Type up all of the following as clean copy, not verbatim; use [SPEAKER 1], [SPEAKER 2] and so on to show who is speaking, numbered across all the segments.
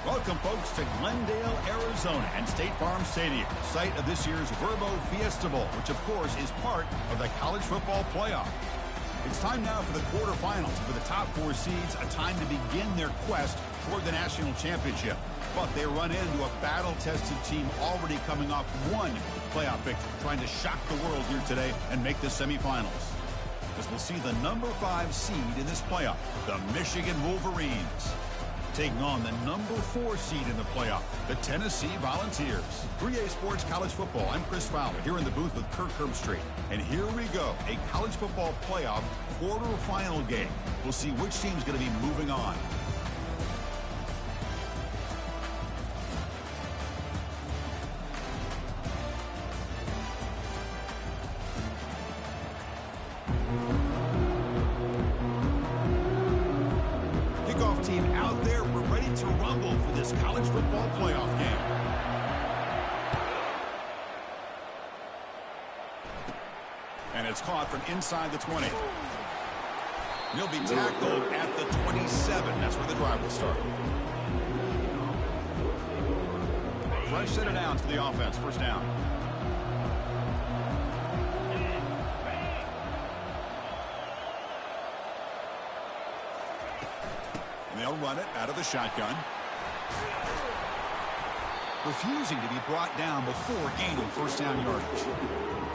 [SPEAKER 1] Welcome, folks, to Glendale, Arizona and State Farm Stadium, site of this year's Verbo Fiesta Bowl, which, of course, is part of the college football playoff. It's time now for the quarterfinals. For the top 4 seeds, a time to begin their quest toward the national championship. But they run into a battle-tested team already coming off one playoff victory, trying to shock the world here today and make the semifinals. As we'll see the number 5 seed in this playoff, the Michigan Wolverines, taking on the number 4 seed in the playoff, the Tennessee Volunteers. 3A Sports College Football. I'm Chris Fowler here in the booth with Kirk Herbstreit. And here we go, a college football playoff quarterfinal game. We'll see which team's going to be moving on. Team out there, we're ready to rumble for this college football playoff game. And it's caught from inside the 20. He'll be tackled at the 27. That's where the drive will start. Fresh set of downs for the offense. First down. They'll run it out of the shotgun. Refusing to be brought down before gaining first down yardage.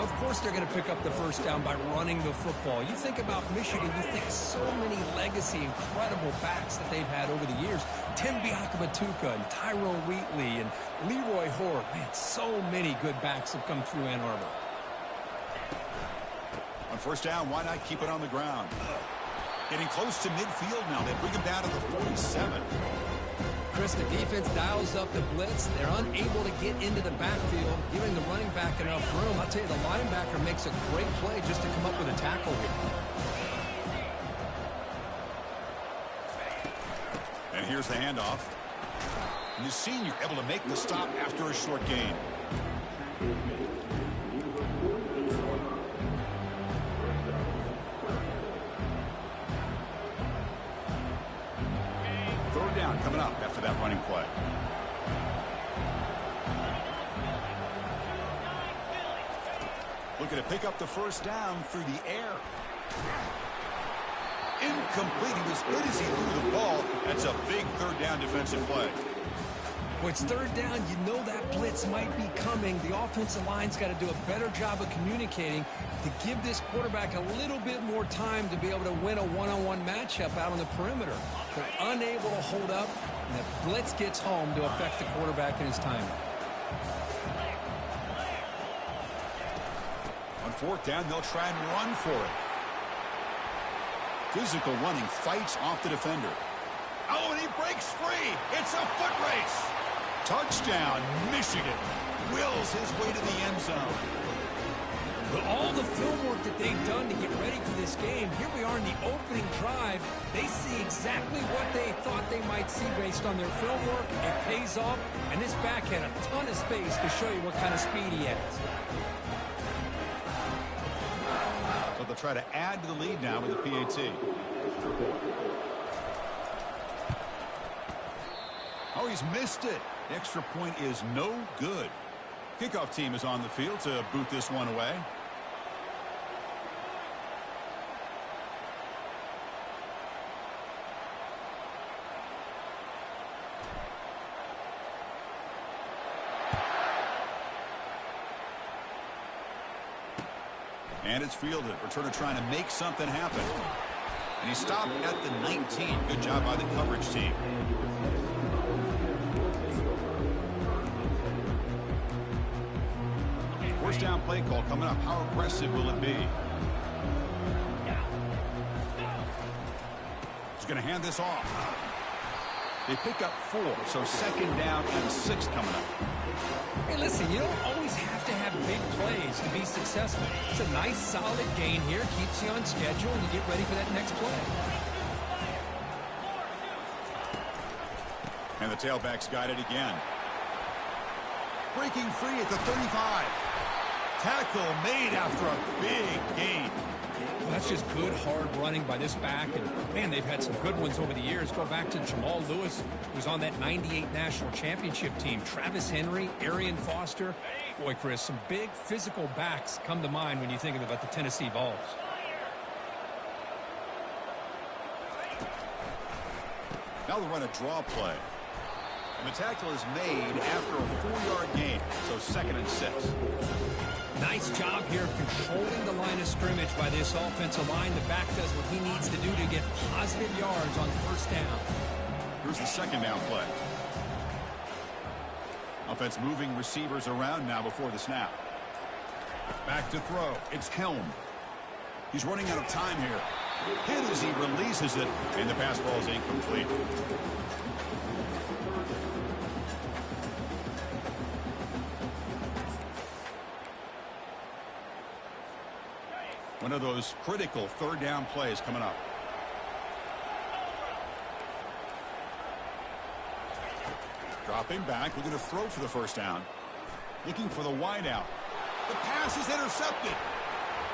[SPEAKER 2] Of course they're going to pick up the first down by running the football. You think about Michigan, you think so many legacy, incredible backs that they've had over the years. Tim Biakabatuka and Tyrone Wheatley and Leroy Horde. Man, so many good backs have come through Ann Arbor.
[SPEAKER 1] On first down, why not keep it on the ground? Getting close to midfield now. They bring him down to the 47.
[SPEAKER 2] Chris, the defense dials up the blitz. They're unable to get into the backfield, giving the running back enough room. I'll tell you, the linebacker makes a great play just to come up with a tackle here.
[SPEAKER 1] And here's the handoff. And the senior able to make the stop after a short gain. Third down coming up after that running play. Looking to pick up the first down through the air. Incomplete. He was good as he threw the ball. That's a big third down defensive play.
[SPEAKER 2] When it's third down, you know that blitz might be coming. The offensive line's got to do a better job of communicating to give this quarterback a little bit more time to be able to win a one-on-one matchup out on the perimeter. They're unable to hold up, and the blitz gets home to affect the quarterback in his timing.
[SPEAKER 1] On fourth down, they'll try and run for it. Physical running, fights off the defender. Oh, and he breaks free. It's a foot race. Touchdown, Michigan. Wills his way to the end zone.
[SPEAKER 2] But all the film work that they've done to get ready for this game, here we are in the opening drive. They see exactly what they thought they might see based on their film work. It pays off, and this back had a ton of space to show you what kind of speed he has.
[SPEAKER 1] So they'll try to add to the lead now with the PAT. Oh, he's missed it. The extra point is no good. Kickoff team is on the field to boot this one away. And it's fielded. Returner trying to make something happen. And he stopped at the 19. Good job by the coverage team. First down play call coming up. How aggressive will it be? He's going to hand this off. They pick up 4, so second down and 6 coming up.
[SPEAKER 2] Hey, listen, you don't always have to have big plays to be successful. It's a nice, solid gain here. Keeps you on schedule, and you get ready for that next play.
[SPEAKER 1] And the tailback's got it again. Breaking free at the 35. Tackle made after a big gain.
[SPEAKER 2] Well, that's just good, hard running by this back. And, man, they've had some good ones over the years. Go back to Jamal Lewis, who was on that 98 national championship team. Travis Henry, Arian Foster. Boy, Chris, some big physical backs come to mind when you think about the Tennessee Vols.
[SPEAKER 1] Now they'll run a draw play. And the tackle is made after a 4-yard gain, so 2nd and 6.
[SPEAKER 2] Nice job here controlling the line of scrimmage by this offensive line. The back does what he needs to do to get positive yards on 1st down.
[SPEAKER 1] Here's the 2nd down play. Offense moving receivers around now before the snap. Back to throw. It's Helm. He's running out of time here. Hit as he releases it, and the pass ball is incomplete. One of those critical 3rd down plays coming up. Dropping back, looking to throw for the 1st down. Looking for the wide out. The pass is intercepted.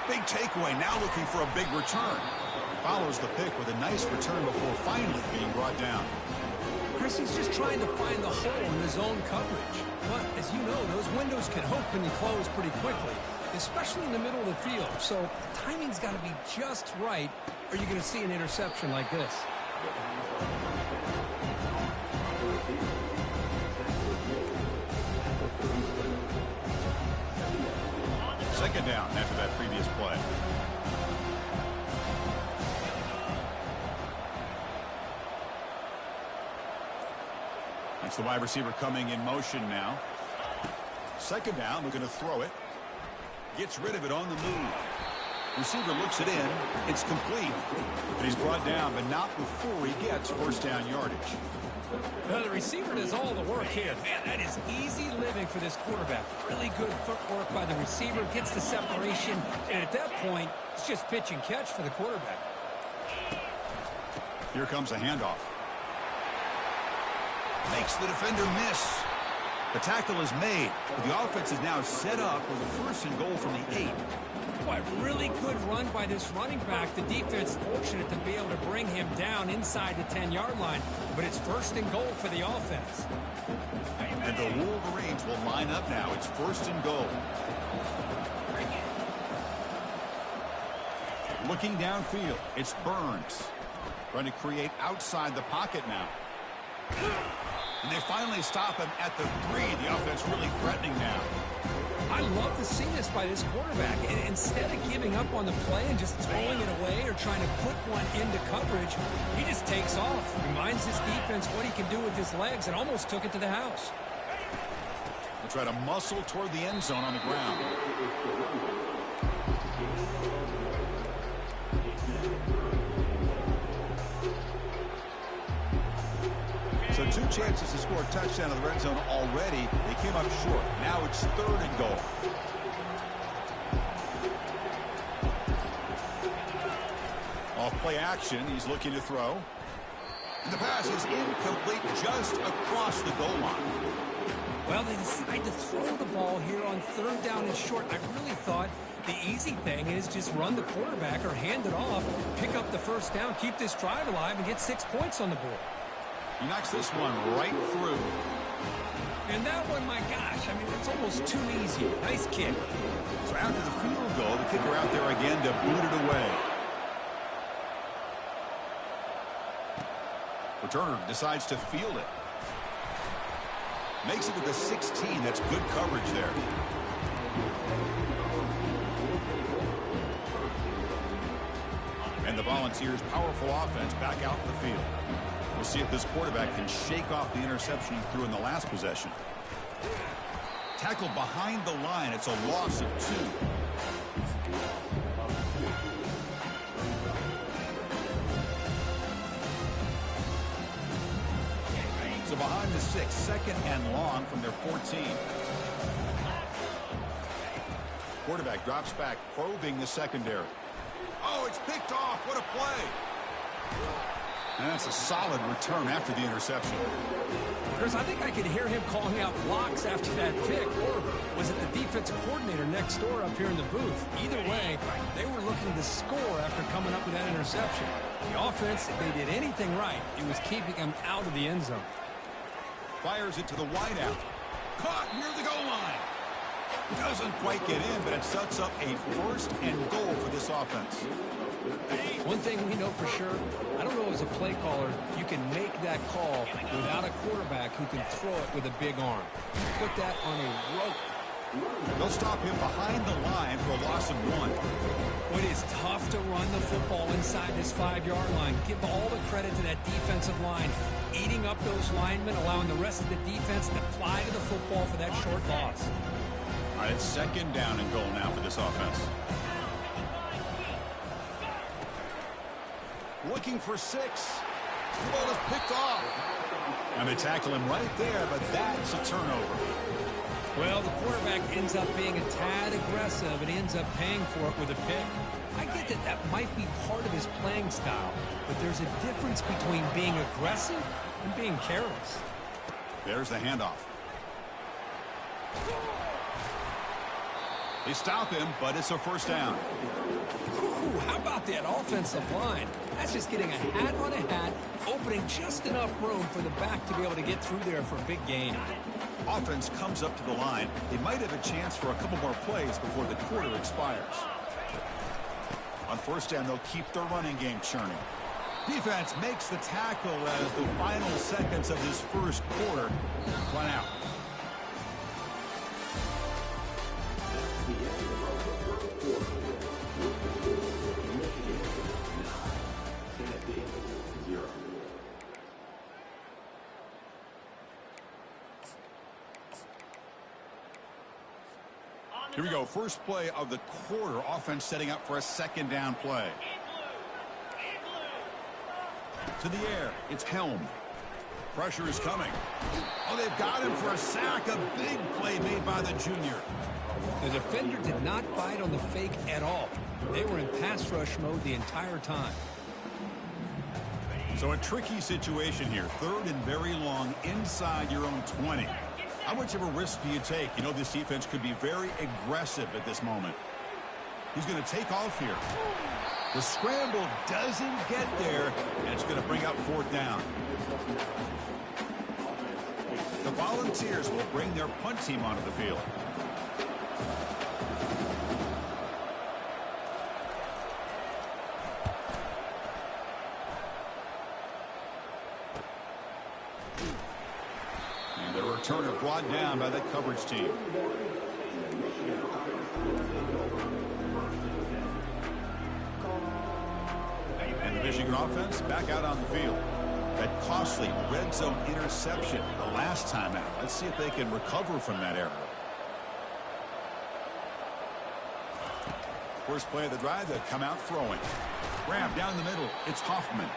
[SPEAKER 1] Big takeaway, now looking for a big return. Follows the pick with a nice return before finally being brought down.
[SPEAKER 2] Chris, he's just trying to find the hole in his own coverage. But, as you know, those windows can open and close pretty quickly, especially in the middle of the field. So, timing's got to be just right, or you're going to see an interception like this.
[SPEAKER 1] 2nd down after that previous play. That's the wide receiver coming in motion now. 2nd down, looking to throw it. Gets rid of it on the move. Receiver looks it in. It's complete. But he's brought down, but not before he gets 1st down yardage.
[SPEAKER 2] Well, the receiver does all the work here. Man, that is easy living for this quarterback. Really good footwork by the receiver. Gets the separation. And at that point, it's just pitch and catch for the quarterback.
[SPEAKER 1] Here comes a handoff. Makes the defender miss. The tackle is made. But the offense is now set up with a 1st and goal from the 8.
[SPEAKER 2] Boy, really good run by this running back. The defense fortunate to be able to bring him down inside the 10-yard line. But it's 1st and goal for the offense.
[SPEAKER 1] And the Wolverines will line up now. It's 1st and goal. Looking downfield, it's Burns. Trying to create outside the pocket now. And they finally stop him at the 3. The offense really threatening now.
[SPEAKER 2] I love to see this by this quarterback. And instead of giving up on the play and just throwing it away or trying to put one into coverage, he just takes off. Reminds his defense what he can do with his legs and almost took it to the house.
[SPEAKER 1] They'll try to muscle toward the end zone on the ground. So 2 chances to score a touchdown in the red zone already. They came up short. Now it's 3rd and goal. Off play action. He's looking to throw. And the pass is incomplete just across the goal line.
[SPEAKER 2] Well, they decide to throw the ball here on 3rd down and short. I really thought the easy thing is just run the quarterback or hand it off, pick up the 1st down, keep this drive alive, and get 6 points on the board.
[SPEAKER 1] He knocks this one right through.
[SPEAKER 2] And that one, my gosh, I mean, it's almost too easy. Nice kick.
[SPEAKER 1] So after the field goal, the kicker out there again to boot it away. Returner decides to field it. Makes it to the 16. That's good coverage there. And the Volunteers' powerful offense back out in the field. We'll see if this quarterback can shake off the interception he threw in the last possession. Tackled behind the line. It's a loss of 2. So behind the 6, 2nd and long from their 14. Quarterback drops back, probing the secondary. Oh, it's picked off. What a play. And that's a solid return after the interception.
[SPEAKER 2] Chris, I think I could hear him calling out blocks after that pick. Or was it the defensive coordinator next door up here in the booth? Either way, they were looking to score after coming up with that interception. The offense, if they did anything right, it was keeping them out of the end zone.
[SPEAKER 1] Fires it to the wideout. Caught near the goal line. Doesn't quite get in, but it sets up a first and goal for this offense.
[SPEAKER 2] One thing we know for sure, I don't know as a play caller, you can make that call without a quarterback who can throw it with a big arm. Put that on a rope.
[SPEAKER 1] They'll stop him behind the line for a loss of 1.
[SPEAKER 2] It is tough to run the football inside this 5-yard line. Give all the credit to that defensive line, eating up those linemen, allowing the rest of the defense to fly to the football for that short loss.
[SPEAKER 1] All right, it's second down and goal now for this offense. Looking for 6. The ball is picked off. And they tackle him right there, but that's a turnover.
[SPEAKER 2] Well, the quarterback ends up being a tad aggressive and ends up paying for it with a pick. I get that that might be part of his playing style, but there's a difference between being aggressive and being careless.
[SPEAKER 1] There's the handoff. They stop him, but it's a first down.
[SPEAKER 2] Ooh, how about that offensive line? That's just getting a hat on a hat, opening just enough room for the back to be able to get through there for a big gain.
[SPEAKER 1] Offense comes up to the line. They might have a chance for a couple more plays before the quarter expires. On first down, they'll keep their running game churning. Defense makes the tackle as the final seconds of this first quarter run out. Here we go. First play of the quarter. Offense setting up for a second down play. To the air. It's Helm. Pressure is coming. Oh, they've got him for a sack. A big play made by the junior.
[SPEAKER 2] The defender did not bite on the fake at all. They were in pass rush mode the entire time.
[SPEAKER 1] So a tricky situation here. Third and very long inside your own 20. How much of a risk do you take? You know, this defense could be very aggressive at this moment. He's going to take off here. The scramble doesn't get there, and it's going to bring up fourth down. The Volunteers will bring their punt team onto the field. And the returner brought down by the coverage team. And the Michigan offense back out on the field. That costly red zone interception the last time out. Let's see if they can recover from that error. First play of the drive, they come out throwing. Grab down the middle. It's Hoffman.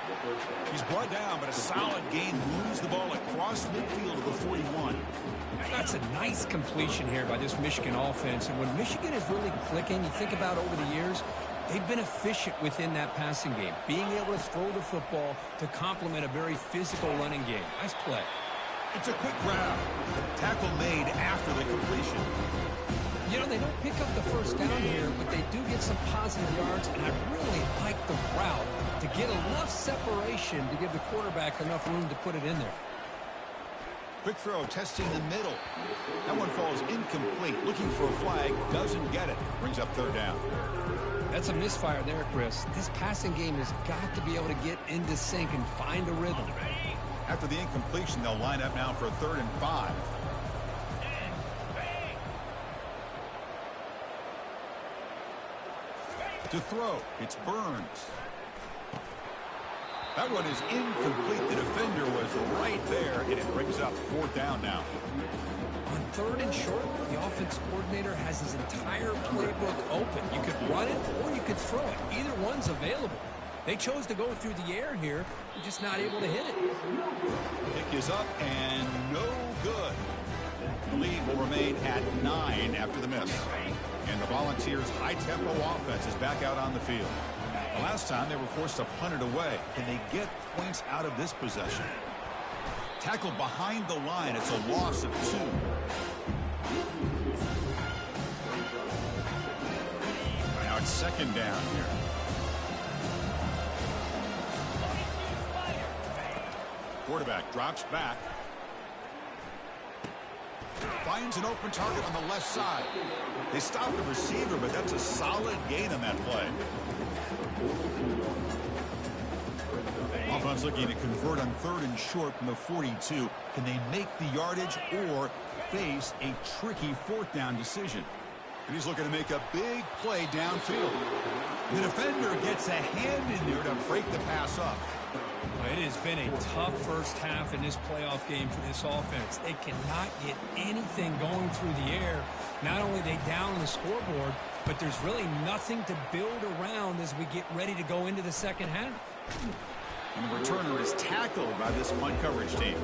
[SPEAKER 1] He's brought down, but a solid gain moves the ball across midfield to the 41.
[SPEAKER 2] That's a nice completion here by this Michigan offense. And when Michigan is really clicking, you think about over the years, they've been efficient within that passing game, being able to throw the football to complement a very physical running game. Nice play.
[SPEAKER 1] It's a quick grab. Tackle made after the completion.
[SPEAKER 2] You know, they don't pick up the first down here, but they do get some positive yards, and I really like the route to get enough separation to give the quarterback enough room to put it in there.
[SPEAKER 1] Quick throw, testing the middle. That one falls incomplete. Looking for a flag, doesn't get it. Brings up third down.
[SPEAKER 2] That's a misfire there, Chris. This passing game has got to be able to get into sync and find a rhythm.
[SPEAKER 1] After the incompletion, they'll line up now for a 3rd and 5. To throw, it's Burns. That one is incomplete. The defender was right there, and it brings up 4th down now.
[SPEAKER 2] On 3rd and short, the offense coordinator has his entire playbook open. You could run it or you could throw it. Either one's available. They chose to go through the air here. They're just not able to hit it.
[SPEAKER 1] Pick is up and no good. The lead will remain at 9 after the miss. And the Volunteers' high-tempo offense is back out on the field. Last time they were forced to punt it away. Can they get points out of this possession? Tackled behind the line. It's a loss of 2. Now it's second down here. Quarterback drops back. Finds an open target on the left side. They stop the receiver, but that's a solid gain on that play. Offense looking to convert on 3rd and short from the 42. Can they make the yardage or face a tricky 4th down decision? And he's looking to make a big play downfield. The defender gets a hand in there to break the pass up.
[SPEAKER 2] It has been a tough first half in this playoff game for this offense. They cannot get anything going through the air. Not only are they down on the scoreboard, but there's really nothing to build around as we get ready to go into the second half.
[SPEAKER 1] And the returner is tackled by this punt coverage team.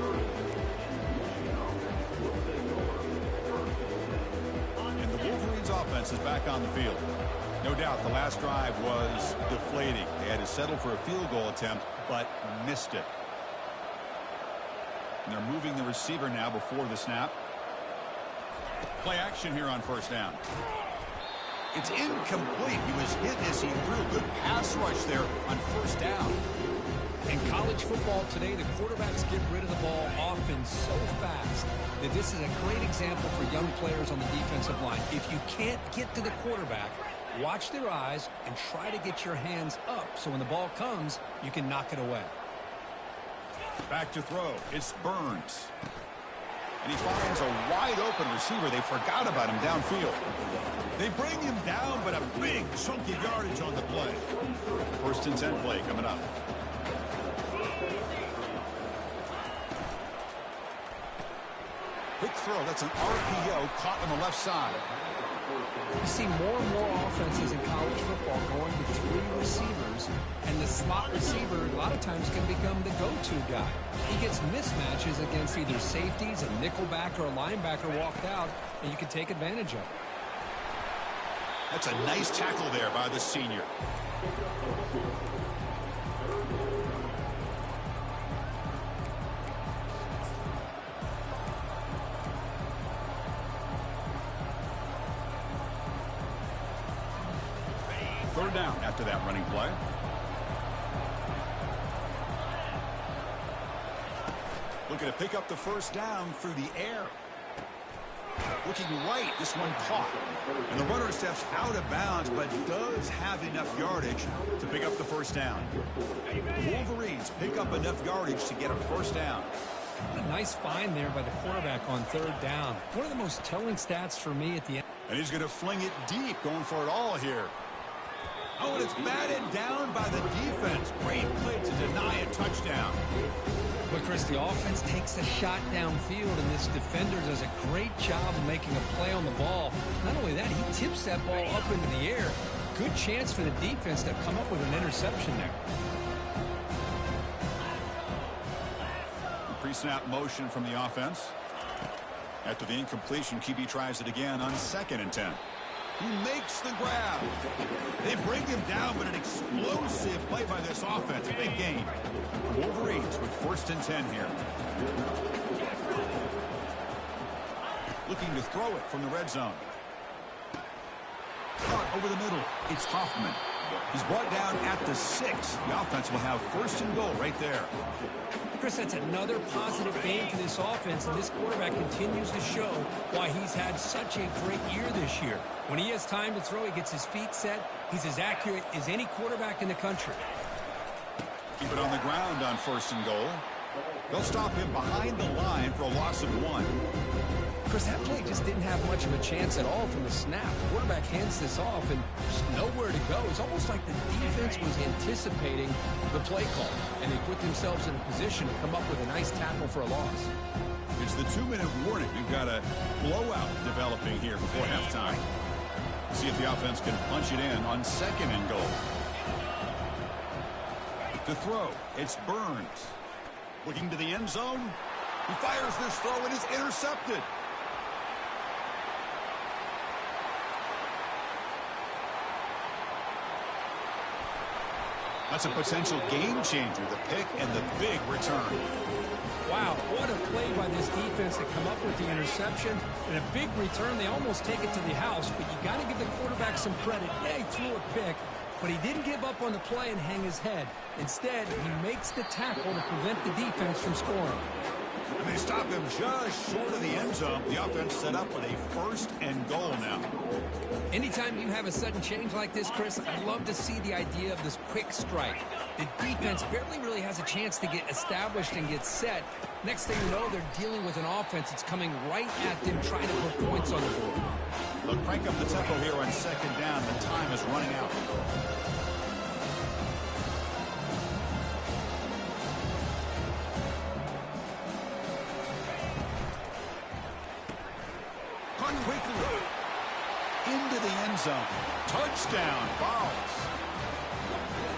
[SPEAKER 1] And the Wolverines offense is back on the field. No doubt the last drive was deflating. They had to settle for a field goal attempt, but missed it. And they're moving the receiver now before the snap. Play action here on 1st down. It's incomplete. He was hit as he threw. Good pass rush there on 1st down.
[SPEAKER 2] In college football today, the quarterbacks get rid of the ball often so fast that this is a great example for young players on the defensive line. If you can't get to the quarterback, watch their eyes and try to get your hands up so when the ball comes, you can knock it away.
[SPEAKER 1] Back to throw. It's Burns. And he finds a wide-open receiver. They forgot about him downfield. They bring him down, but a big chunky yardage on the play. 1st and 10 play coming up. Quick throw. That's an RPO caught on the left side.
[SPEAKER 2] You see more and more offenses in college football going to 3 receivers, and the slot receiver a lot of times can become the go-to guy. He gets mismatches against either safeties, a nickelback, or a linebacker walked out, and you can take advantage of it.
[SPEAKER 1] That's a nice tackle there by the senior. Third down after that running play. Looking to pick up the 1st down through the air. Looking right, this one caught. And the runner steps out of bounds, but does have enough yardage to pick up the 1st down. The Wolverines pick up enough yardage to get a 1st down.
[SPEAKER 2] A nice find there by the quarterback on 3rd down. One of the most telling stats for me at the end.
[SPEAKER 1] And he's going to fling it deep, going for it all here. Oh, and it's batted down by the defense. Great play to deny a touchdown.
[SPEAKER 2] But, Chris, the offense takes a shot downfield, and this defender does a great job of making a play on the ball. Not only that, he tips that ball up into the air. Good chance for the defense to come up with an interception there.
[SPEAKER 1] Pre-snap motion from the offense. After the incompletion, QB tries it again on 2nd and 10. He makes the grab. They bring him down, but an explosive play by this offense. Big gain. Wolverines with 1st and 10 here. Looking to throw it from the red zone. Caught over the middle. It's Hoffman. He's brought down at the 6. The offense will have 1st and goal right there.
[SPEAKER 2] Chris, that's another positive game for this offense, and this quarterback continues to show why he's had such a great year this year. When he has time to throw, he gets his feet set. He's as accurate as any quarterback in the country.
[SPEAKER 1] Keep it on the ground on 1st and goal. They'll stop him behind the line for a loss of 1.
[SPEAKER 2] Chris, that play just didn't have much of a chance at all from the snap. The quarterback hands this off and just nowhere to go. It's almost like the defense was anticipating the play call, and they put themselves in a position to come up with a nice tackle for a loss.
[SPEAKER 1] It's the 2-minute warning. We've got a blowout developing here before halftime. See if the offense can punch it in on 2nd and goal. To throw, it's Burns. Looking to the end zone. He fires this throw and is intercepted. That's a potential game changer, the pick and the big return.
[SPEAKER 2] Wow, what a play by this defense to come up with the interception and a big return. They almost take it to the house, but you got to give the quarterback some credit. Yeah, he threw a pick, but he didn't give up on the play and hang his head. Instead, he makes the tackle to prevent the defense from scoring.
[SPEAKER 1] And they stop him just short of the end zone. The offense set up with a 1st and goal now.
[SPEAKER 2] Anytime you have a sudden change like this, Chris, I love to see the idea of this quick strike. The defense barely really has a chance to get established and get set. Next thing you know, they're dealing with an offense that's coming right at them, trying to put points on the board.
[SPEAKER 1] They'll crank up the tempo here on 2nd down. The time is running out. Quickly into the end zone. Touchdown, Balls.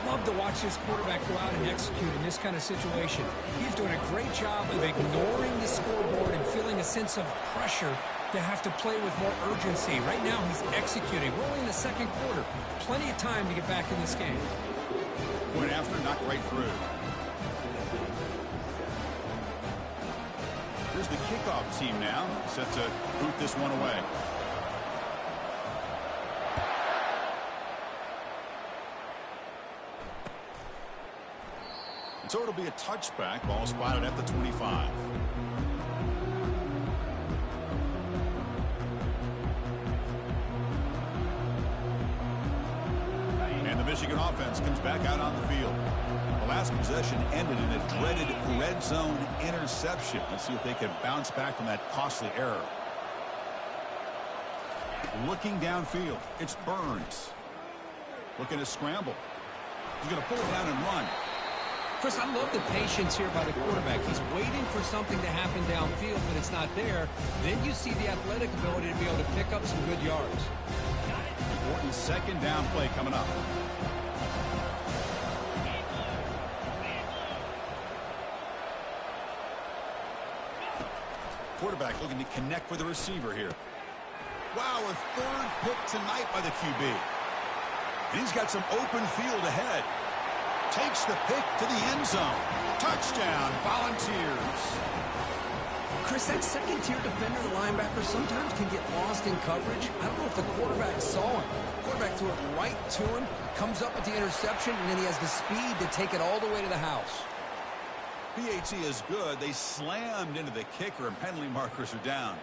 [SPEAKER 2] Love to watch this quarterback go out and execute in this kind of situation. He's doing a great job of ignoring the scoreboard and feeling a sense of pressure to have to play with more urgency. Right now, he's executing. We're only in the 2nd quarter. Plenty of time to get back in this game.
[SPEAKER 1] Point after, knocked right through. Here's the kickoff team now, set to boot this one away. And so it'll be a touchback. Ball spotted at the 25. And the Michigan offense comes back out on the field. The last possession ended in a dreaded red zone interception. Let's see if they can bounce back from that costly error. Looking downfield, it's Burns. Looking to scramble. He's going to pull it down and run.
[SPEAKER 2] Chris, I love the patience here by the quarterback. He's waiting for something to happen downfield, but it's not there. Then you see the athletic ability to be able to pick up some good yards.
[SPEAKER 1] Important 2nd down play coming up. Quarterback looking to connect with the receiver here. Wow, a 3rd pick tonight by the QB. And he's got some open field ahead. Takes the pick to the end zone. Touchdown, Volunteers.
[SPEAKER 2] Chris, that 2nd-tier defender, the linebacker, sometimes can get lost in coverage. I don't know if the quarterback saw him. The quarterback threw it right to him, comes up with the interception, and then he has the speed to take it all the way to the house.
[SPEAKER 1] PAT is good. They slammed into the kicker, and penalty markers are down.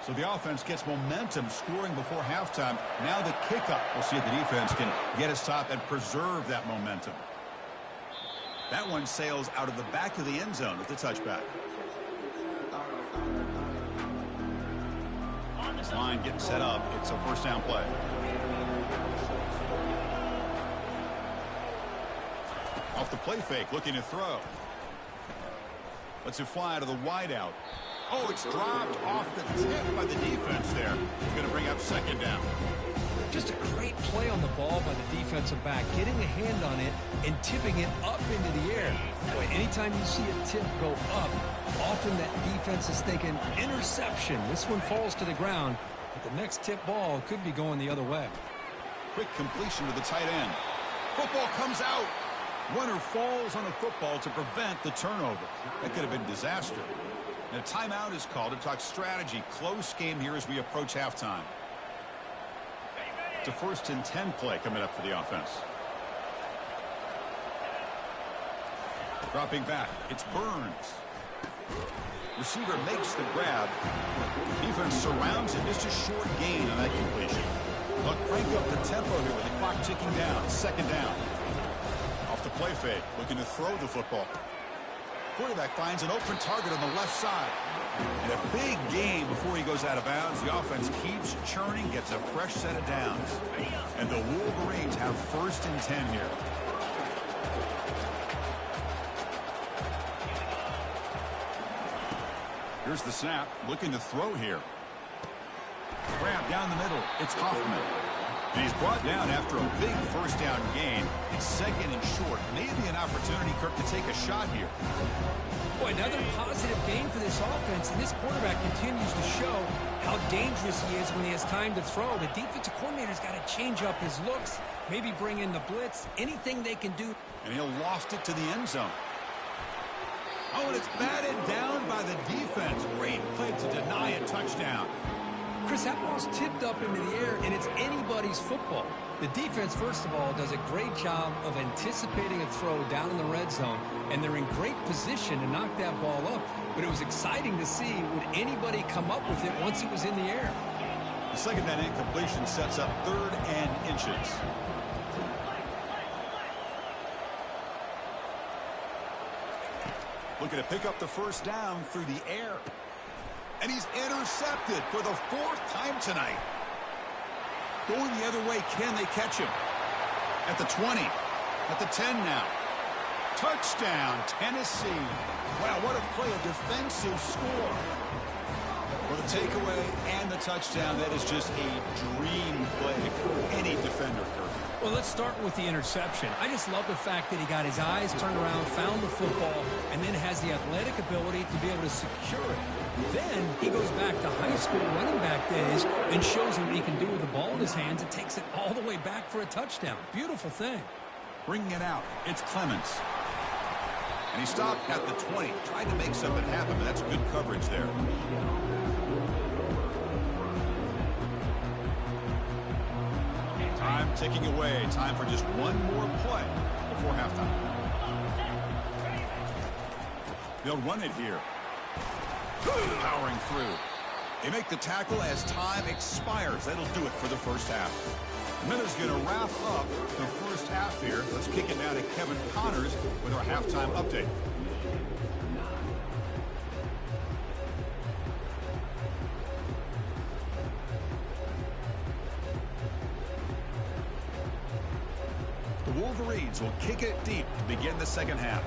[SPEAKER 1] So the offense gets momentum, scoring before halftime. Now the kickoff. We'll see if the defense can get a stop and preserve that momentum. That one sails out of the back of the end zone with the touchback. This line getting set up. It's a 1st down play. Off the play fake, looking to throw. Lets it fly to the wideout. Oh, it's dropped off the tip by the defense there. He's going to bring up 2nd down.
[SPEAKER 2] Just a great play on the ball by the defensive back, getting a hand on it and tipping it up into the air. Boy, anytime you see a tip go up, often that defense is thinking interception. This one falls to the ground, but the next tip ball could be going the other way.
[SPEAKER 1] Quick completion to the tight end. Football comes out. Runner falls on a football to prevent the turnover. That could have been disaster. And a timeout is called to talk strategy. Close game here as we approach halftime. It's a 1st and 10 play coming up for the offense. Dropping back, it's Burns. Receiver makes the grab. Defense surrounds him. Just a short gain on that completion. They'll crank up the tempo here with the clock ticking down. 2nd down. Off the play fake, looking to throw the football. Quarterback finds an open target on the left side. And a big gain before he goes out of bounds. The offense keeps churning, gets a fresh set of downs. And the Wolverines have 1st and 10 here. Here's the snap, looking to throw here. Grab down the middle. It's Hoffman. And he's brought down after a big first down gain. It's second and short. Maybe an opportunity, Kirk, to take a shot here.
[SPEAKER 2] Boy, another positive game for this offense, and this quarterback continues to show how dangerous he is when he has time to throw. The defensive coordinator's got to change up his looks, maybe bring in the blitz, anything they can do.
[SPEAKER 1] And he'll loft it to the end zone. Oh, and it's batted down by the defense. Great play to deny a touchdown.
[SPEAKER 2] Chris, that ball's tipped up into the air, and it's anybody's football. The defense, first of all, does a great job of anticipating a throw down in the red zone, and they're in great position to knock that ball up. But it was exciting to see, would anybody come up with it once it was in the air?
[SPEAKER 1] The second down incompletion sets up 3rd and inches. Looking to pick up the first down through the air. And he's intercepted for the 4th time tonight. Going the other way, can they catch him? At the 20, at the 10 now. Touchdown, Tennessee. Wow, what a play, a defensive score. For the takeaway and the touchdown, that is just a dream play for any defender, Kirk.
[SPEAKER 2] Well, let's start with the interception. I just love the fact that he got his eyes turned around, found the football, and then has the athletic ability to be able to secure it. Then he goes back to high school running back days and shows him what he can do with the ball in his hands and takes it all the way back for a touchdown. Beautiful thing.
[SPEAKER 1] Bringing it out, it's Clemens. And he stopped at the 20, tried to make something happen, but that's good coverage there. Time ticking away. Time for just one more play before halftime. They'll run it here. Powering through. They make the tackle as time expires. That'll do it for the first half. Miller's going to wrap up the first half here. Let's kick it now to Kevin Connors with our halftime update. The Wolverines will kick it deep to begin the second half.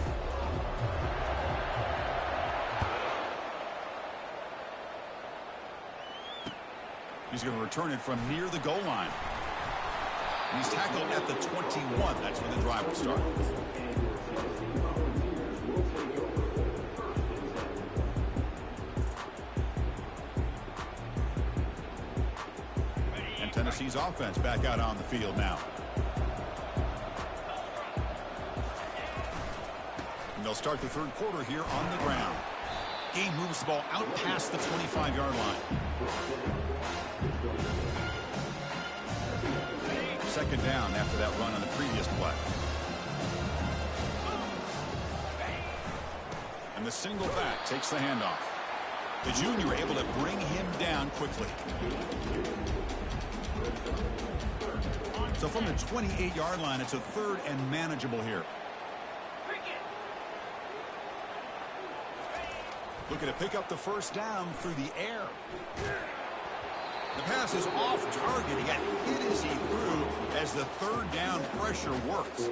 [SPEAKER 1] He's going to return it from near the goal line. And he's tackled at the 21. That's when the drive will start. And Tennessee's offense back out on the field now. And they'll start the third quarter here on the ground. Game moves the ball out past the 25-yard line. Second down after that run on the previous play. And the single back takes the handoff. The junior able to bring him down quickly. So from the 28-yard line, it's a 3rd and manageable here. Looking to pick up the first down through the air. The pass is off target. He got hit as he threw as the 3rd down pressure works.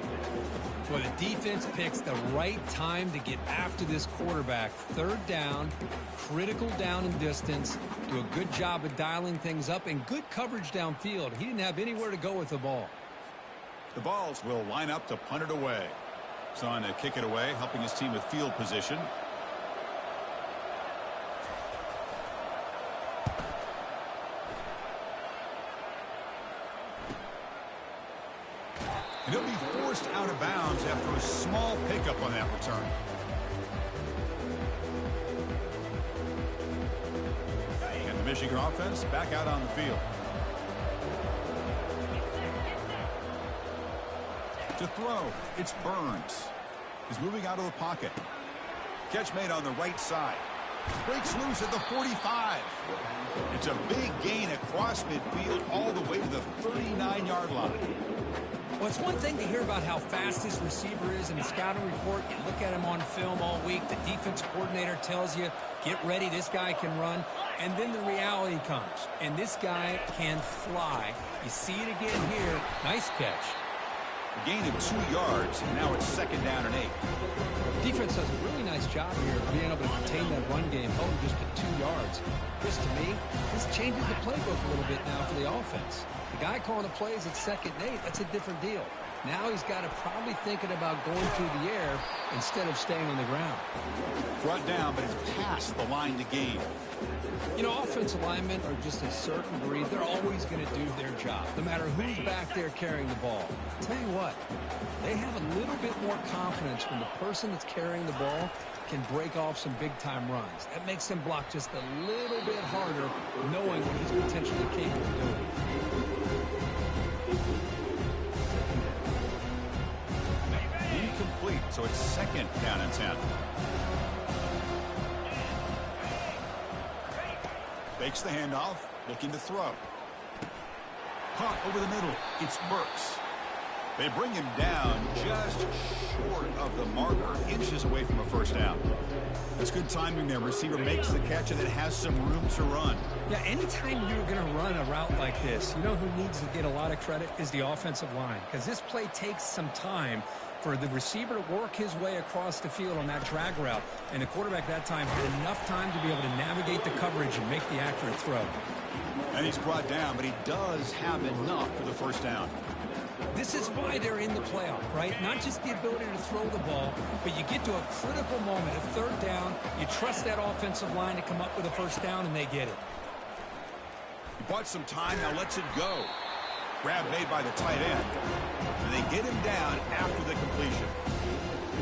[SPEAKER 2] Well, the defense picks the right time to get after this quarterback. 3rd down, critical down and distance. Do a good job of dialing things up and good coverage downfield. He didn't have anywhere to go with the ball.
[SPEAKER 1] The Vols will line up to punt it away. Son to kick it away, helping his team with field position. And he'll be forced out of bounds after a small pickup on that return. And the Michigan offense back out on the field. To throw, it's Burns. He's moving out of the pocket. Catch made on the right side. Breaks loose at the 45. It's a big gain across midfield all the way to the 39-yard line.
[SPEAKER 2] Well, it's one thing to hear about how fast this receiver is in the scouting report. You look at him on film all week. The defense coordinator tells you, get ready, this guy can run. And then the reality comes. And this guy can fly. You see it again here. Nice catch.
[SPEAKER 1] A gain of 2 yards, and now it's 2nd down and 8.
[SPEAKER 2] Defense does a really nice job here of being able to contain that run game, held just to 2 yards. Chris, to me, this changes the playbook a little bit now for the offense. The guy calling the plays at 2nd and 8, that's a different deal. Now he's got to probably thinking about going through the air instead of staying on the ground.
[SPEAKER 1] Brought down, but it's past the line to gain.
[SPEAKER 2] You know, offensive linemen are just a certain breed. They're always going to do their job, no matter who's back there carrying the ball. I'll tell you what, they have a little bit more confidence when the person that's carrying the ball can break off some big-time runs. That makes them block just a little bit harder, knowing what he's potentially capable of doing.
[SPEAKER 1] Incomplete, so it's 2nd down and 10. Fakes the handoff, looking to throw. Caught over the middle. It's Burks. They bring him down just short of the marker, inches away from a 1st down. That's good timing there. Receiver makes the catch and it has some room to run.
[SPEAKER 2] Yeah, anytime you're going to run a route like this, you know who needs to get a lot of credit is the offensive line, because this play takes some time for the receiver to work his way across the field on that drag route, and the quarterback that time had enough time to be able to navigate the coverage and make the accurate throw.
[SPEAKER 1] And he's brought down, but he does have enough for the 1st down.
[SPEAKER 2] This is why they're in the playoff, right? Not just the ability to throw the ball, but you get to a critical moment, a 3rd down, you trust that offensive line to come up with a 1st down, and they get it.
[SPEAKER 1] He bought some time, now lets it go. Grab made by the tight end. And they get him down after the completion.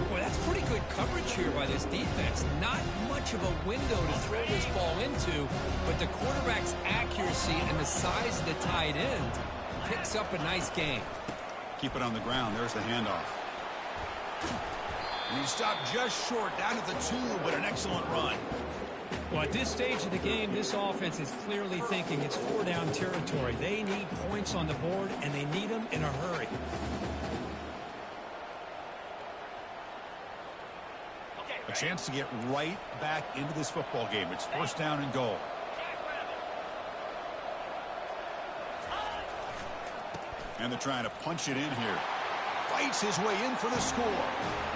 [SPEAKER 2] Boy, that's pretty good coverage here by this defense. Not much of a window to throw this ball into, but the quarterback's accuracy and the size of the tight end picks up a nice gain.
[SPEAKER 1] Keep it on the ground. There's the handoff. And he stopped just short, down at the 2, but an excellent run.
[SPEAKER 2] Well, at this stage of the game, this offense is clearly thinking it's 4-down territory. They need points on the board, and they need them in a hurry.
[SPEAKER 1] A chance to get right back into this football game. It's 1st down and goal. And they're trying to punch it in here. Fights his way in for the score.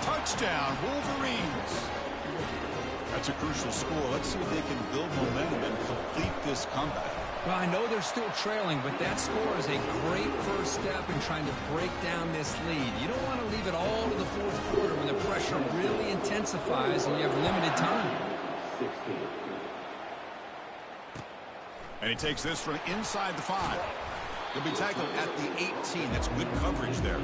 [SPEAKER 1] Touchdown, Wolverines. That's a crucial score. Let's see if they can build momentum and complete this comeback.
[SPEAKER 2] Well, I know they're still trailing, but that score is a great first step in trying to break down this lead. You don't want to leave it all to the 4th quarter when the pressure really intensifies and you have limited time.
[SPEAKER 1] And he takes this from inside the 5. He'll be tackled at the 18. That's good coverage there.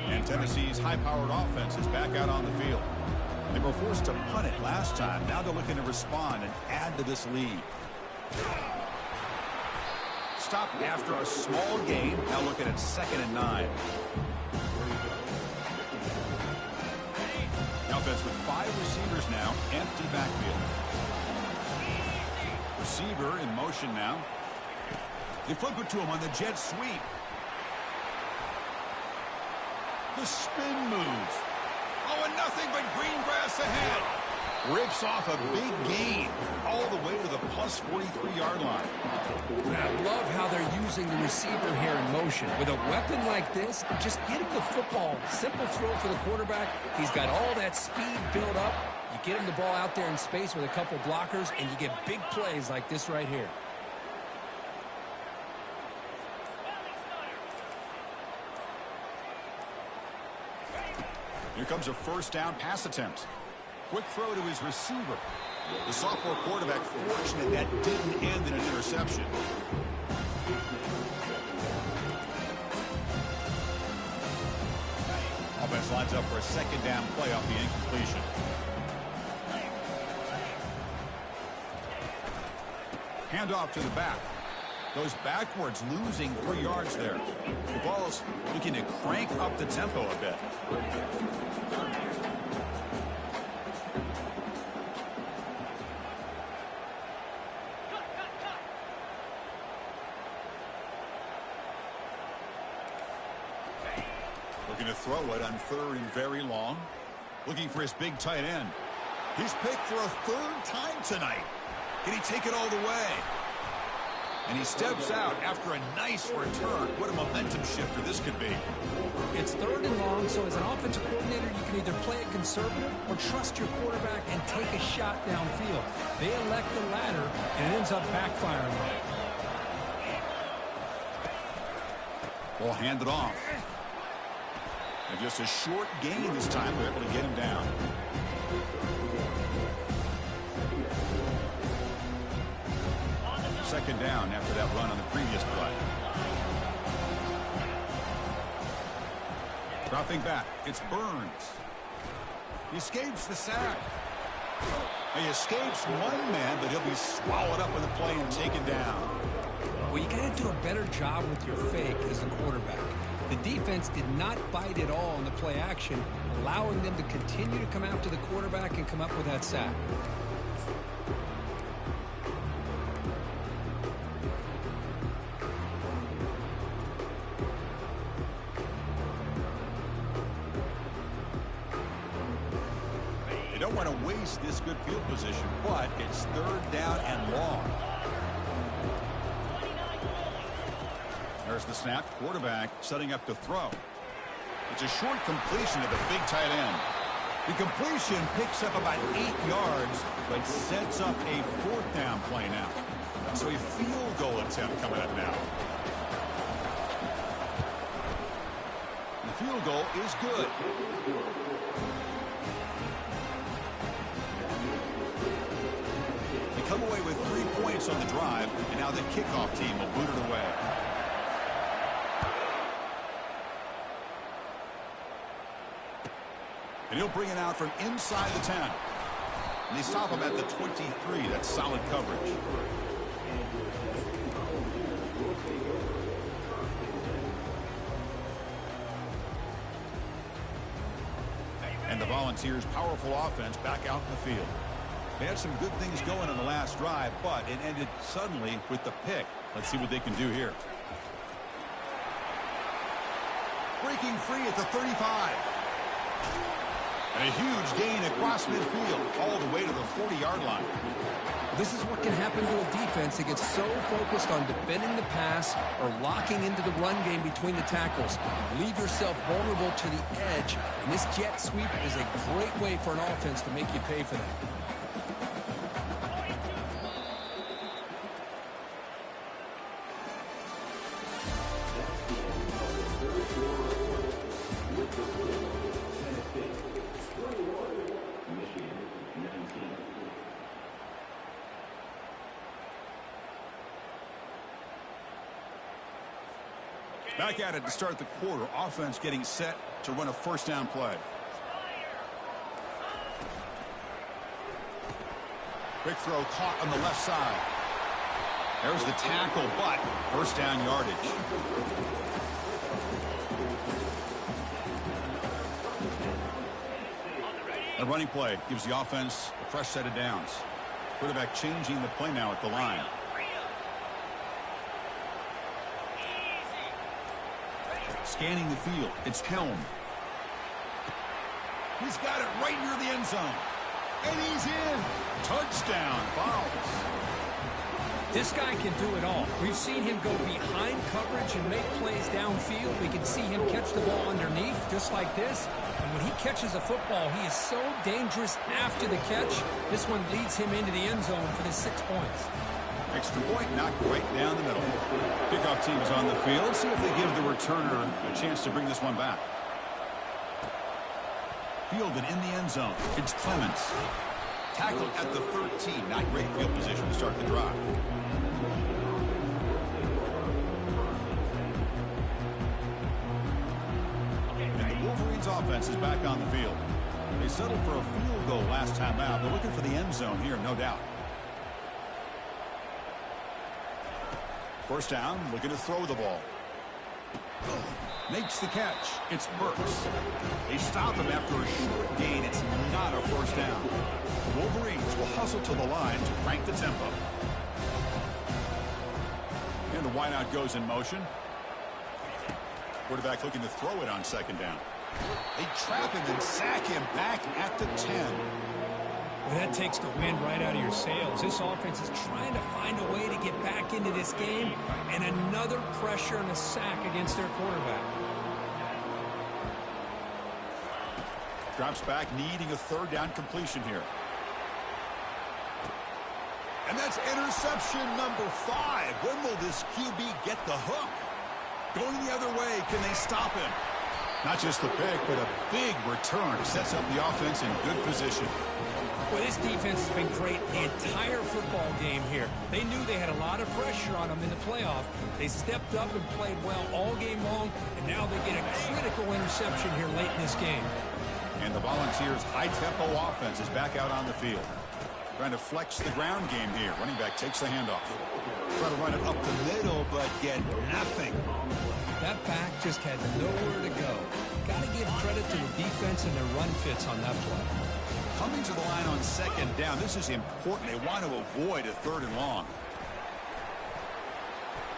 [SPEAKER 1] And Tennessee's high-powered offense is back out on the field. They were forced to punt it last time. Now they're looking to respond and add to this lead. Stopped after a small gain. Now looking at 2nd and 9. The offense with 5 receivers now. Empty backfield. Receiver in motion now. They flip it to him on the jet sweep. The spin move. Oh, and nothing but green grass ahead. Rips off a big gain all the way to the plus 43-yard line.
[SPEAKER 2] I love how they're using the receiver here in motion. With a weapon like this, just get him the football. Simple throw for the quarterback. He's got all that speed built up. You get him the ball out there in space with a couple blockers, and you get big plays like this right here.
[SPEAKER 1] Here comes a 1st down pass attempt. Quick throw to his receiver. The sophomore quarterback fortunate that didn't end in an interception. Offense lines up for a 2nd down play off the incompletion. Handoff to the back. Goes backwards, losing 3 yards there. The ball's looking to crank up the tempo a bit. Looking to throw it on 3rd and very long. Looking for his big tight end. He's picked for a 3rd time tonight. Can he take it all the way? And he steps out after a nice return. What a momentum shifter this could be.
[SPEAKER 2] It's 3rd and long, so as an offensive coordinator, you can either play it conservative or trust your quarterback and take a shot downfield. They elect the latter, and it ends up backfiring.
[SPEAKER 1] Ball handed off. And just a short gain this time. They're able to get him down. Second down after that run on the previous play. Dropping back, it's Burns. He escapes the sack. He escapes one man, but he'll be swallowed up in the play and taken down.
[SPEAKER 2] Well, you got to do a better job with your fake as the quarterback. The defense did not bite at all in the play action, allowing them to continue to come after the quarterback and come up with that sack.
[SPEAKER 1] Don't want to waste this good field position, but it's 3rd down and long. There's the snap. Quarterback setting up to throw. It's a short completion to the big tight end. The completion picks up about 8 yards, but sets up a 4th down play now. So a field goal attempt coming up now. The field goal is good. Come away with 3 points on the drive, and now the kickoff team will boot it away. And he'll bring it out from inside the 10. And they stop him at the 23. That's solid coverage. And the Volunteers' powerful offense back out in the field. They had some good things going on the last drive, but it ended suddenly with the pick. Let's see what they can do here. Breaking free at the 35. And a huge gain across midfield, all the way to the 40-yard line.
[SPEAKER 2] This is what can happen to a defense that gets so focused on defending the pass or locking into the run game between the tackles. Leave yourself vulnerable to the edge, and this jet sweep is a great way for an offense to make you pay for that.
[SPEAKER 1] Back at it to start the quarter. Offense getting set to run a 1st down play. Quick throw caught on the left side. There's the tackle, but 1st down yardage. A running play gives the offense a fresh set of downs. Quarterback changing the play now at the line. Scanning the field. It's Helm. He's got it right near the end zone. And he's in. Touchdown. Fouls.
[SPEAKER 2] This guy can do it all. We've seen him go behind coverage and make plays downfield. We can see him catch the ball underneath just like this. And when he catches a football, he is so dangerous after the catch. This one leads him into the end zone for the 6 points.
[SPEAKER 1] Extra point knocked right down the middle. Kickoff team is on the field. Let's see if they give the returner a chance to bring this one back. Fielded in the end zone. It's Clements. Tackled at the 13. Not great field position to start the drive. And the Wolverines offense is back on the field. They settled for a field goal last time out. They're looking for the end zone here, no doubt. 1st down, looking to throw the ball. Makes the catch. It's Burks. They stop him after a short gain. It's not a 1st down. The Wolverines will hustle to the line to crank the tempo. And the wideout goes in motion. Quarterback looking to throw it on 2nd down. They trap him and sack him back at the 10.
[SPEAKER 2] Well, that takes the wind right out of your sails. This offense is trying to find a way to get back into this game, and another pressure and a sack against their quarterback.
[SPEAKER 1] Drops back, needing a third down completion here. And that's interception number 5. When will this QB get the hook? Going the other way, can they stop him? Not just the pick, but a big return sets up the offense in good position.
[SPEAKER 2] Well, this defense has been great the entire football game here. They knew they had a lot of pressure on them in the playoff. They stepped up and played well all game long, and now they get a critical interception here late in this game.
[SPEAKER 1] And the Volunteers' high-tempo offense is back out on the field. Trying to flex the ground game here. Running back takes the handoff. Try to run it up the middle, but get nothing.
[SPEAKER 2] That back just had nowhere to go. Got to give credit to the defense and their run fits on that play.
[SPEAKER 1] Coming to the line on second down. This is important. They want to avoid a third and long.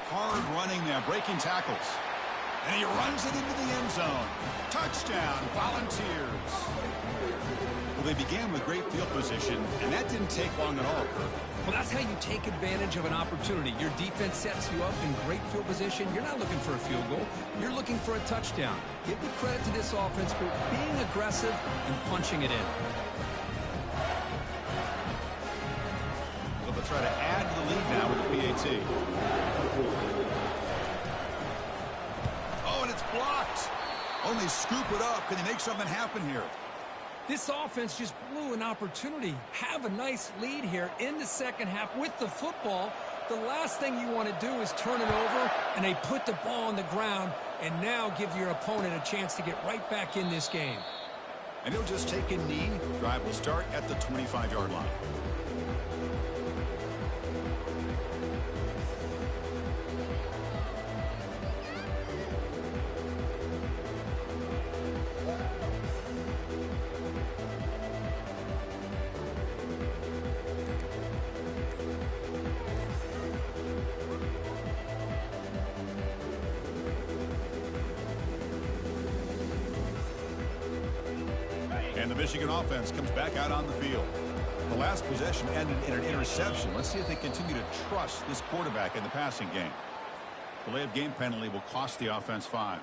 [SPEAKER 1] Hard running now, breaking tackles. And he runs it into the end zone. Touchdown, Volunteers. Well, they began with great field position, and that didn't take long at all, Kurt.
[SPEAKER 2] Well, that's how you take advantage of an opportunity. Your defense sets you up in great field position. You're not looking for a field goal. You're looking for a touchdown. Give the credit to this offense for being aggressive and punching it in.
[SPEAKER 1] So they'll try to add to the lead now with the PAT. Oh, and it's blocked. Oh, they scoop it up. Can they make something happen here?
[SPEAKER 2] This offense just blew an opportunity. Have a nice lead here in the second half with the football. The last thing you want to do is turn it over, and they put the ball on the ground and now give your opponent a chance to get right back in this game.
[SPEAKER 1] And he'll just take a knee. Drive will start at the 25-yard line. And the Michigan offense comes back out on the field. The last possession ended in an interception. Let's see if they continue to trust this quarterback in the passing game. Delay of game penalty will cost the offense 5.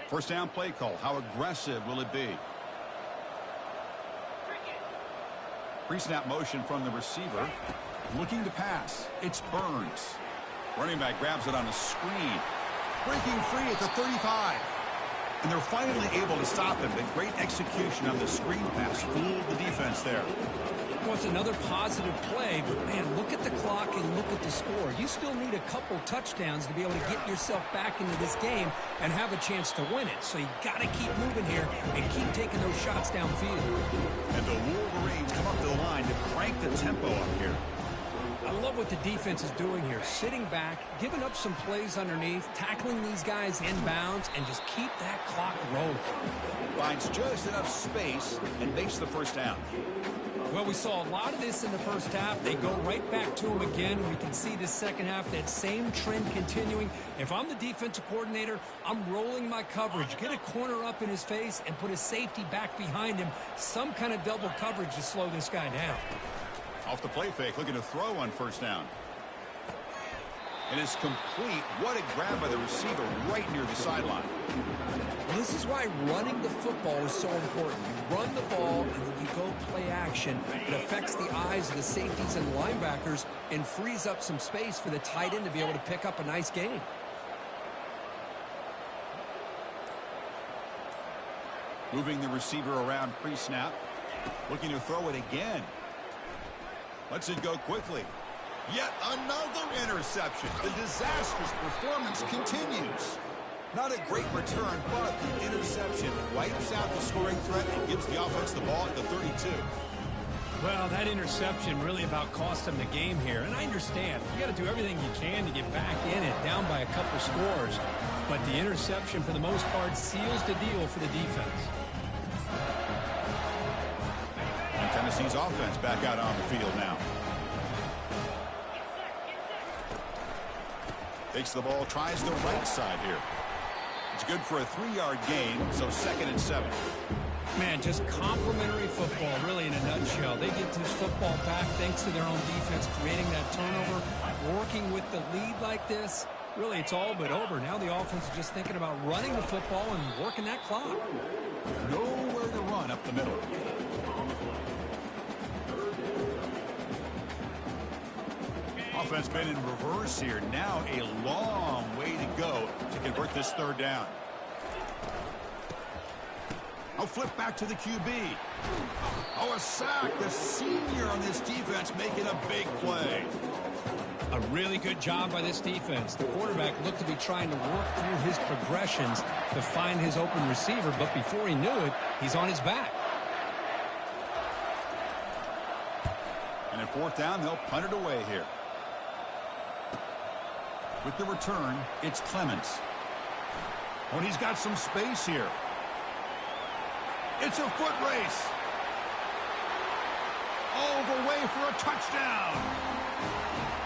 [SPEAKER 1] First down play call. How aggressive will it be? Pre-snap motion from the receiver. Looking to pass. It's Burns. Running back grabs it on a screen. Breaking free at the 35. And they're finally able to stop him. The great execution on the screen pass fooled the defense there.
[SPEAKER 2] Well, it's another positive play, but, man, look at the clock and look at the score. You still need a couple touchdowns to be able to get yourself back into this game and have a chance to win it. So you got to keep moving here and keep taking those shots downfield.
[SPEAKER 1] And the Wolverines come up to the line to crank the tempo up here.
[SPEAKER 2] I love what the defense is doing here. Sitting back, giving up some plays underneath, tackling these guys inbounds, and just keep that clock rolling.
[SPEAKER 1] Finds just enough space and makes the first down.
[SPEAKER 2] Well, we saw a lot of this in the first half. They go right back to him again. We can see this second half, that same trend continuing. If I'm the defensive coordinator, I'm rolling my coverage. Get a corner up in his face and put a safety back behind him. Some kind of double coverage to slow this guy down.
[SPEAKER 1] Off the play fake, looking to throw on first down. It is complete. What a grab by the receiver right near the sideline.
[SPEAKER 2] Well, this is why running the football is so important. You run the ball, and then you go play action. It affects the eyes of the safeties and linebackers and frees up some space for the tight end to be able to pick up a nice gain.
[SPEAKER 1] Moving the receiver around pre-snap. Looking to throw it again. Lets it go quickly. Yet another interception. The disastrous performance continues. Not a great return, but the interception wipes out the scoring threat and gives the offense the ball at the 32.
[SPEAKER 2] Well, that interception really about cost them the game here. And I understand. You got to do everything you can to get back in it, down by a couple scores. But the interception, for the most part, seals the deal for the defense.
[SPEAKER 1] And Tennessee's offense back out on the field now. Takes the ball, tries the right side here. It's good for a 3-yard gain, so 2nd and 7.
[SPEAKER 2] Man, just complimentary football, really, in a nutshell. They get this football back thanks to their own defense, creating that turnover, working with the lead like this. Really, it's all but over. Now the offense is just thinking about running the football and working that clock.
[SPEAKER 1] Nowhere to run up the middle. Offense been in reverse here. Now a long way to go to convert this 3rd down. I'll flip back to the QB. Oh, a sack. The senior on this defense making a big play.
[SPEAKER 2] A really good job by this defense. The quarterback looked to be trying to work through his progressions to find his open receiver, but before he knew it, he's on his back.
[SPEAKER 1] And at 4th down, they'll punt it away here. With the return, it's Clemens. Oh, and he's got some space here. It's a foot race. All the way for a touchdown.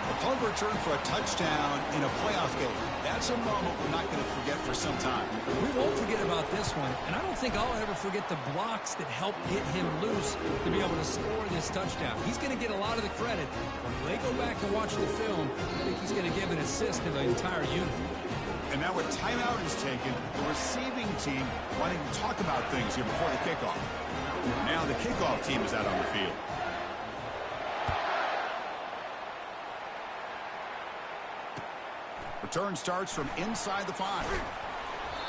[SPEAKER 1] A punt return for a touchdown in a playoff game. That's a moment we're not going to forget for some time.
[SPEAKER 2] We won't forget about this one, and I don't think I'll ever forget the blocks that helped get him loose to be able to score this touchdown. He's going to get a lot of the credit. When they go back and watch the film, I think he's going to give an assist to the entire unit.
[SPEAKER 1] And now a timeout is taken. The receiving team wanting to talk about things here before the kickoff. Now the kickoff team is out on the field. Return starts from inside the 5.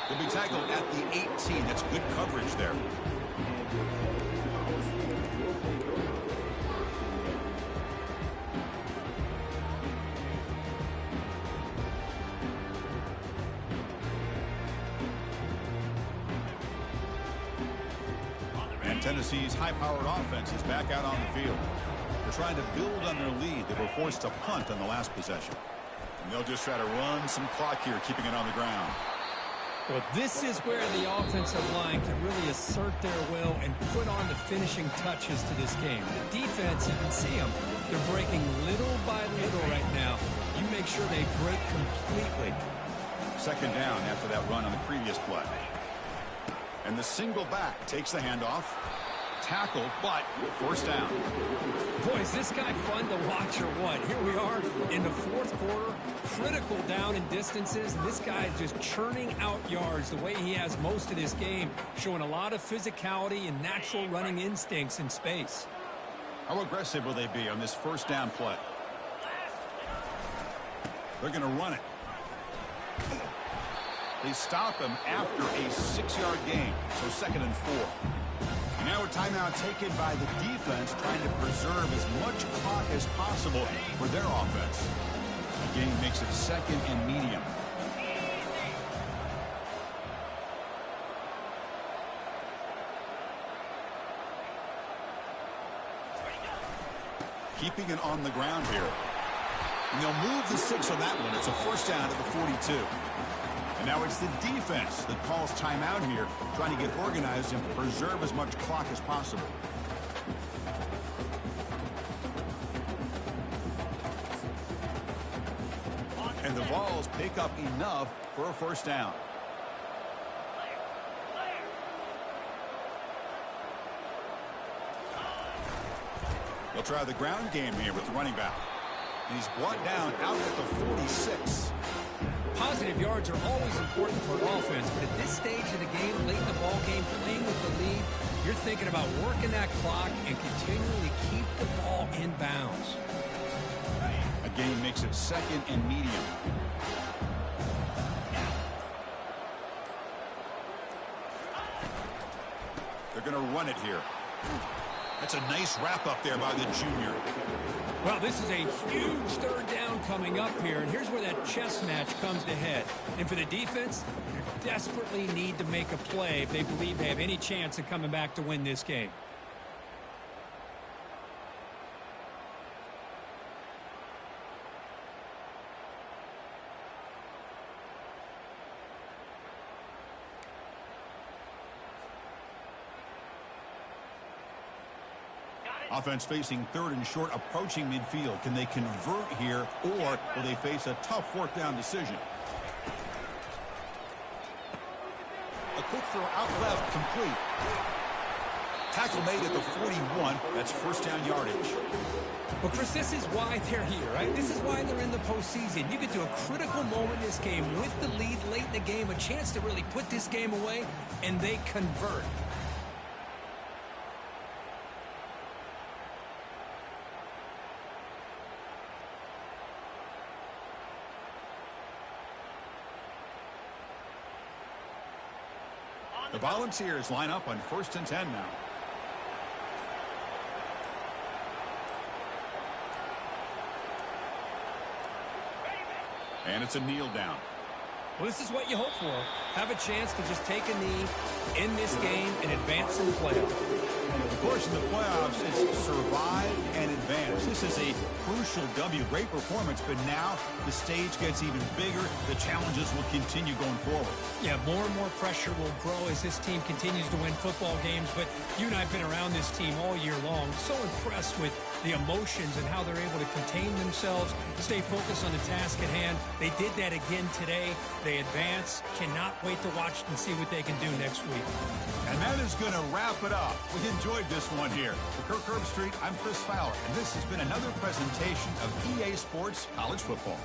[SPEAKER 1] He'll be tackled at the 18. That's good coverage there. And Tennessee's high-powered offense is back out on the field. They're trying to build on their lead. They were forced to punt on the last possession. And they'll just try to run some clock here, keeping it on the ground.
[SPEAKER 2] Well, this is where the offensive line can really assert their will and put on the finishing touches to this game. The defense, you can see them. They're breaking little by little right now. You make sure they break completely.
[SPEAKER 1] 2nd down after that run on the previous play. And the single back takes the handoff. Tackle, but 1st down.
[SPEAKER 2] Boy, is this guy fun to watch or what? Here we are in the 4th quarter, critical down and distances. And this guy is just churning out yards the way he has most of this game, showing a lot of physicality and natural running instincts in space.
[SPEAKER 1] How aggressive will they be on this 1st down play? They're going to run it. They stop him after a 6-yard gain, so 2nd and 4. Now a timeout taken by the defense, trying to preserve as much clock as possible for their offense. The game makes it 2nd and medium. Keeping it on the ground here. And they'll move the 6 on that one. It's a 1st down at the 42. And now it's the defense that calls timeout here, trying to get organized and preserve as much clock as possible. And the Vols pick up enough for a 1st down. They'll try the ground game here with the running back. And he's brought down out at the 46.
[SPEAKER 2] Positive yards are always important for offense, but at this stage of the game, late in the ball game, playing with the lead, you're thinking about working that clock and continually keep the ball in bounds.
[SPEAKER 1] A game makes it 2nd and medium. They're going to run it here. That's a nice wrap up there by the junior.
[SPEAKER 2] Well, this is a huge 3rd down coming up here, and here's where that chess match comes to head. And for the defense, they desperately need to make a play if they believe they have any chance of coming back to win this game.
[SPEAKER 1] Offense facing third and short, approaching midfield. Can they convert here, or will they face a tough fourth down decision? A quick throw out left, complete. Tackle made at the 41. That's first down yardage.
[SPEAKER 2] Well, Chris, this is why they're here, right? This is why they're in the postseason. You get to a critical moment in this game with the lead late in the game, a chance to really put this game away, and they convert.
[SPEAKER 1] The Volunteers line up on 1st and 10 now. And it's a kneel down.
[SPEAKER 2] Well, this is what you hope for. Have a chance to just take a knee in this game and advance in the playoffs.
[SPEAKER 1] Of course, in the playoffs, it's survive and advance. This is a crucial W. Great performance, but now the stage gets even bigger. The challenges will continue going forward.
[SPEAKER 2] Yeah, more and more pressure will grow as this team continues to win football games. But you and I have been around this team all year long. So impressed with the emotions and how they're able to contain themselves, stay focused on the task at hand. They did that again today. They advance. Cannot wait to watch and see what they can do next week.
[SPEAKER 1] And that is going to wrap it up. We enjoyed this one here. For Kirk Herbstreit, I'm Chris Fowler, and this has been another presentation of EA Sports College Football.